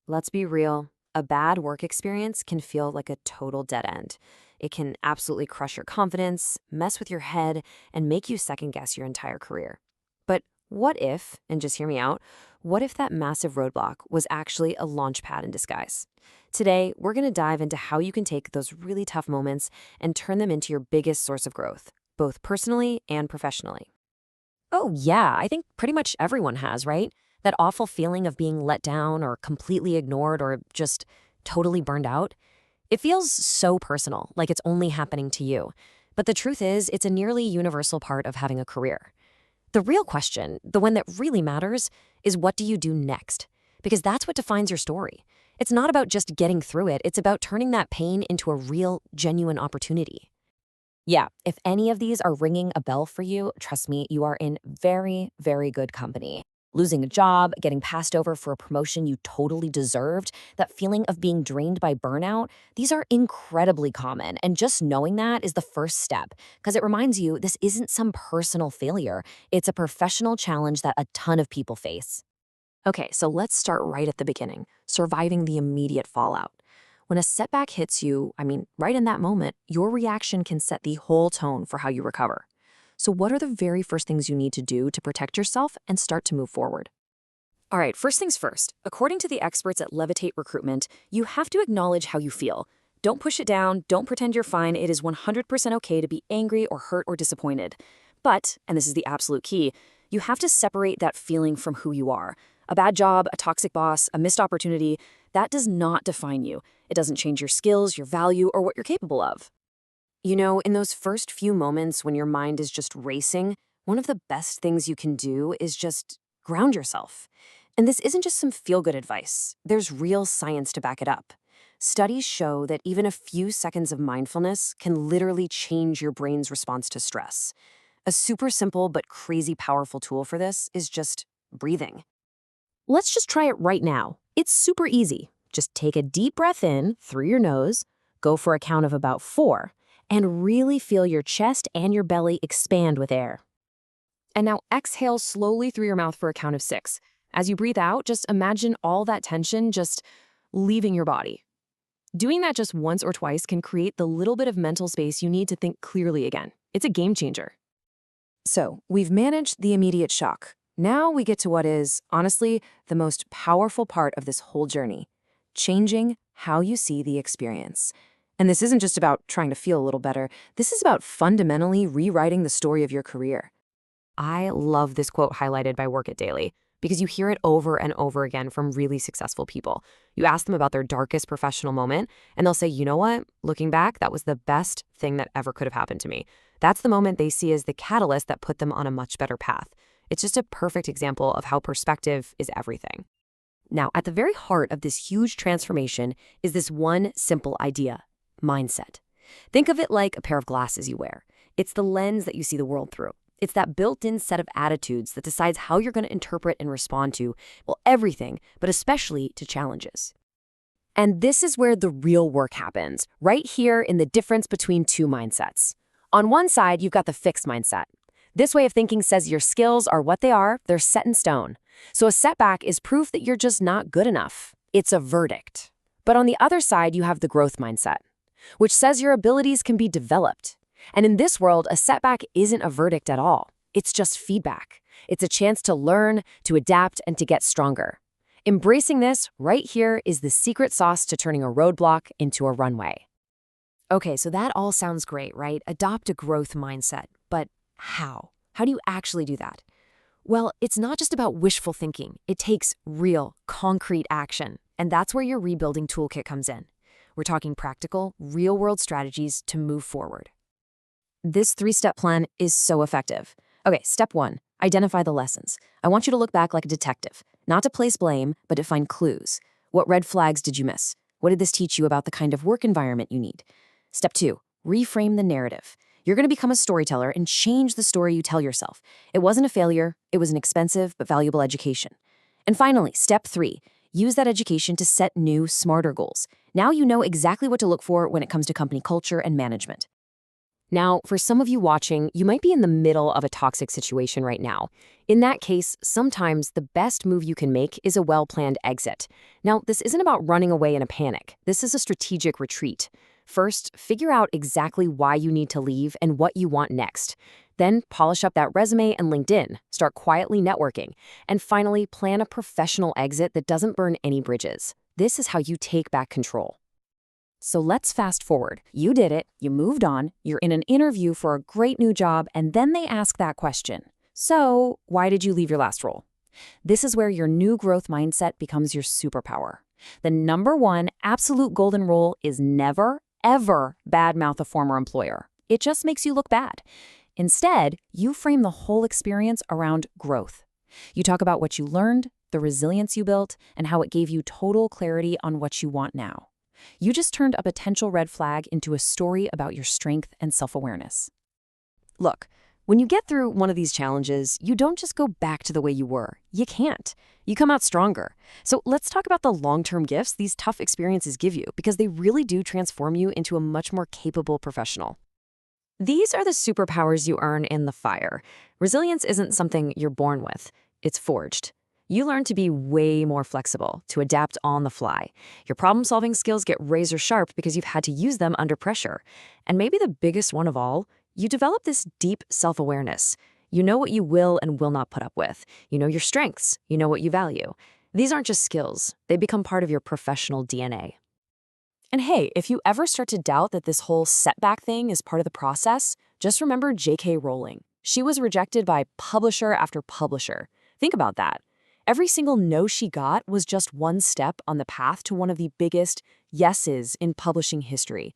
Let's be real. A bad work experience can feel like a total dead end. It can absolutely crush your confidence, mess with your head, and make you second guess your entire career. But what if, and just hear me out, what if that massive roadblock was actually a launch pad in disguise? Today, we're going to dive into how you can take those really tough moments and turn them into your biggest source of growth, both personally and professionally. Oh, yeah, I think pretty much everyone has, right? That awful feeling of being let down or completely ignored or just totally burned out. It feels so personal, like it's only happening to you. But the truth is, it's a nearly universal part of having a career. The real question, the one that really matters, is what do you do next? Because that's what defines your story. It's not about just getting through it, it's about turning that pain into a real, genuine opportunity. Yeah, if any of these are ringing a bell for you, trust me, you are in very, very good company. Losing a job, getting passed over for a promotion you totally deserved, that feeling of being drained by burnout, these are incredibly common. And just knowing that is the first step because it reminds you this isn't some personal failure. It's a professional challenge that a ton of people face. Okay, so let's start right at the beginning, surviving the immediate fallout. When a setback hits you, right in that moment, your reaction can set the whole tone for how you recover. So, what are the very first things you need to do to protect yourself and start to move forward? All right, first things first. According to the experts at Levitate Recruitment, you have to acknowledge how you feel. Don't push it down, don't pretend you're fine. It is 100% okay to be angry or hurt or disappointed. But, and this is the absolute key, you have to separate that feeling from who you are. A bad job, a toxic boss, a missed opportunity, that does not define you. It doesn't change your skills, your value, or what you're capable of. You know, in those first few moments when your mind is just racing, one of the best things you can do is just ground yourself. And this isn't just some feel-good advice. There's real science to back it up. Studies show that even a few seconds of mindfulness can literally change your brain's response to stress. A super simple but crazy powerful tool for this is just breathing. Let's just try it right now. It's super easy. Just take a deep breath in through your nose, go for a count of about 4, and really feel your chest and your belly expand with air. And now exhale slowly through your mouth for a count of 6. As you breathe out, just imagine all that tension just leaving your body. Doing that just once or twice can create the little bit of mental space you need to think clearly again. It's a game changer. So, we've managed the immediate shock. Now we get to what is, honestly, the most powerful part of this whole journey: changing how you see the experience. And this isn't just about trying to feel a little better. This is about fundamentally rewriting the story of your career. I love this quote highlighted by Work It Daily because you hear it over and over again from really successful people. You ask them about their darkest professional moment, and they'll say, you know what? Looking back, that was the best thing that ever could have happened to me. That's the moment they see as the catalyst that put them on a much better path. It's just a perfect example of how perspective is everything. Now, at the very heart of this huge transformation is this one simple idea: mindset. Think of it like a pair of glasses you wear. It's the lens that you see the world through. It's that built-in set of attitudes that decides how you're going to interpret and respond to, well, everything, but especially to challenges. And this is where the real work happens, right here in the difference between two mindsets. On one side, you've got the fixed mindset. This way of thinking says your skills are what they are, they're set in stone. So a setback is proof that you're just not good enough. It's a verdict. But on the other side, you have the growth mindset, which says your abilities can be developed. And in this world, a setback isn't a verdict at all. It's just feedback. It's a chance to learn, to adapt, and to get stronger. Embracing this right here is the secret sauce to turning a roadblock into a runway. Okay, so that all sounds great, right? Adopt a growth mindset. But how? How do you actually do that? Well, it's not just about wishful thinking. It takes real, concrete action. And that's where your rebuilding toolkit comes in. We're talking practical, real-world strategies to move forward. This 3-step plan is so effective. Okay, step 1, identify the lessons. I want you to look back like a detective, not to place blame, but to find clues. What red flags did you miss? What did this teach you about the kind of work environment you need? Step 2, reframe the narrative. You're going to become a storyteller and change the story you tell yourself. It wasn't a failure, it was an expensive but valuable education. And finally, step 3, use that education to set new, smarter goals. Now you know exactly what to look for when it comes to company culture and management. Now, for some of you watching, you might be in the middle of a toxic situation right now. In that case, sometimes the best move you can make is a well-planned exit. Now, this isn't about running away in a panic. This is a strategic retreat. First, figure out exactly why you need to leave and what you want next. Then, polish up that resume and LinkedIn. Start quietly networking. And finally, plan a professional exit that doesn't burn any bridges. This is how you take back control. So let's fast forward. You did it, you moved on, you're in an interview for a great new job, and then they ask that question. So, why did you leave your last role? This is where your new growth mindset becomes your superpower. The number one absolute golden rule is never, ever badmouth a former employer. It just makes you look bad. Instead, you frame the whole experience around growth. You talk about what you learned, the resilience you built, and how it gave you total clarity on what you want now. You just turned a potential red flag into a story about your strength and self-awareness. Look, when you get through one of these challenges, you don't just go back to the way you were. You can't. You come out stronger. So let's talk about the long-term gifts these tough experiences give you, because they really do transform you into a much more capable professional. These are the superpowers you earn in the fire. Resilience isn't something you're born with. It's forged. You learn to be way more flexible, to adapt on the fly. Your problem-solving skills get razor sharp because you've had to use them under pressure. And maybe the biggest one of all, you develop this deep self-awareness. You know what you will and will not put up with. You know your strengths. You know what you value. These aren't just skills. They become part of your professional DNA. And hey, if you ever start to doubt that this whole setback thing is part of the process, just remember J.K. Rowling. She was rejected by publisher after publisher. Think about that. Every single no she got was just one step on the path to one of the biggest yeses in publishing history.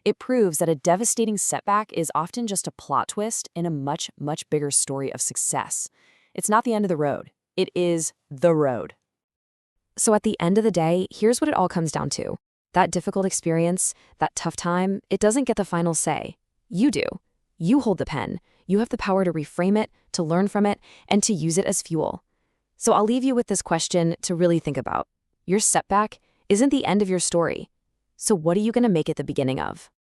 It proves that a devastating setback is often just a plot twist in a much, much bigger story of success. It's not the end of the road. It is the road. So at the end of the day, here's what it all comes down to. That difficult experience, that tough time, it doesn't get the final say. You do. You hold the pen. You have the power to reframe it, to learn from it, and to use it as fuel. So I'll leave you with this question to really think about. Your setback isn't the end of your story. So what are you going to make it the beginning of?